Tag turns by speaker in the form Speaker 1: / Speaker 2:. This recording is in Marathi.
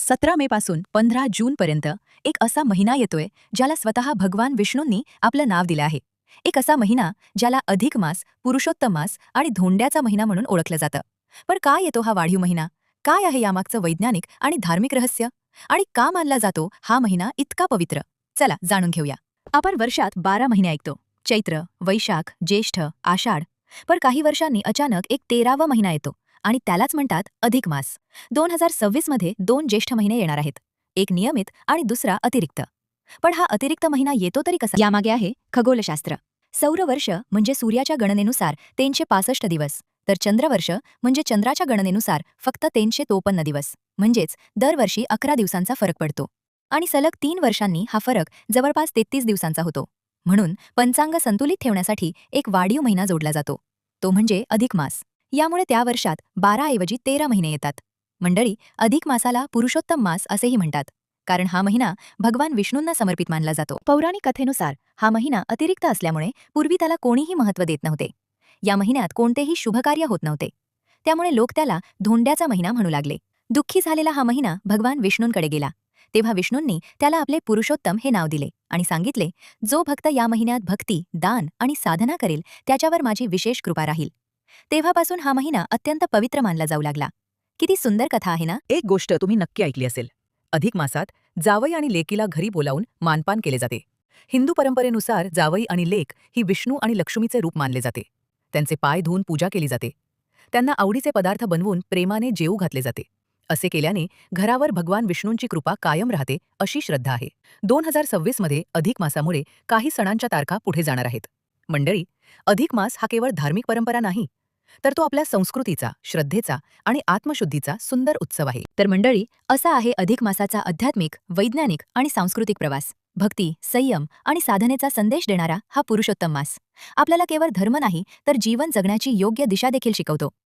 Speaker 1: 17 मे पासून 15 जून पर्यंत एक असा महिना येतोय ज्याला स्वतः भगवान विष्णूंनी आपलं नाव दिलं आहे. एक असा महिना ज्याला अधिक मास, पुरुषोत्तम मास आणि धोंड्याचा महिना म्हणून ओळखलं जातं. पण का येतो हा वाढीव महिना? काय आहे यामागचं वैज्ञानिक आणि धार्मिक रहस्य? आणि का मानला जातो हा महिना इतका पवित्र? चला जाणून घेऊया. आपण वर्षात 12 महिने ऐकतो. चैत्र, वैशाख, ज्येष्ठ, आषाढ. पण काही वर्षांनी अचानक एक 13वा महिना येतो आणि त्यालाच म्हणतात अधिक मास. 2026 मध्ये 2 ज्येष्ठ महिने येणार आहेत. एक नियमित आणि दुसरा अतिरिक्त. पण हा अतिरिक्त महिना येतो तरी कसा? यामागे आहे खगोलशास्त्र. सौरवर्ष म्हणजे सूर्याच्या गणनेनुसार 365 दिवस, तर चंद्रवर्ष म्हणजे चंद्राच्या गणनेनुसार फक्त 353 दिवस. म्हणजेच दरवर्षी 11 दिवसांचा फरक पडतो. आणि सलग 3 वर्षांनी हा फरक जवळपास 33 दिवसांचा होतो. म्हणून पंचांग संतुलित ठेवण्यासाठी एक वाढीव महिना जोडला जातो. तो म्हणजे अधिक मास. यामुळे त्या वर्षात 12 ऐवजी 13 महिने येतात. मंडळी, अधिक मासाला पुरुषोत्तम मास असेही म्हणतात, कारण हा महिना भगवान विष्णूंना समर्पित मानला जातो. पौराणिक कथेनुसार हा महिना अतिरिक्त असल्यामुळे पूर्वी त्याला कोणीही महत्त्व देत नव्हते. या महिन्यात कोणतेही शुभकार्य होत नव्हते. त्यामुळे लोक त्याला धोंड्याचा महिना म्हणू लागले. दुःखी झालेला हा महिना भगवान विष्णूंकडे गेला. तेव्हा विष्णूंनी त्याला आपले पुरुषोत्तम हे नाव दिले आणि सांगितले, जो भक्त या महिन्यात भक्ती, दान आणि साधना करेल त्याच्यावर माझी विशेष कृपा राहील. तेव्हापासून हा महिना अत्यंत पवित्र मानला जाऊ लागला. किती सुंदर कथा आहे ना?
Speaker 2: एक गोष्ट तुम्ही नक्की ऐकली असेल. अधिक मासात जावई आणि लेकीला घरी बोलावून मानपान केले जाते. हिंदू परंपरेनुसार जावई आणि लेक ही विष्णू आणि लक्ष्मीचे रूप मानले जाते. त्यांचे पाय धुवून पूजा केली जाते. त्यांना आवडीचे पदार्थ बनवून प्रेमाने जेवू घातले जाते. असे केल्याने घरावर भगवान विष्णूंची कृपा कायम राहते अशी श्रद्धा आहे. 2026 मध्ये अधिक मासामुळे काही सणांच्या तारखा पुढे जाणार आहेत. मंडळी, अधिक मास हा केवळ धार्मिक परंपरा नाही, तर तो आपल्या संस्कृतीचा, श्रद्धेचा आणि आत्मशुद्धीचा सुंदर उत्सव आहे.
Speaker 1: तर मंडळी, असा आहे अधिक मासाचा आध्यात्मिक, वैज्ञानिक आणि सांस्कृतिक प्रवास. भक्ती, संयम आणि साधनेचा संदेश देणारा हा पुरुषोत्तम मास आपल्याला केवळ धर्म नाही, तर जीवन जगण्याची योग्य दिशा देखील शिकवतो.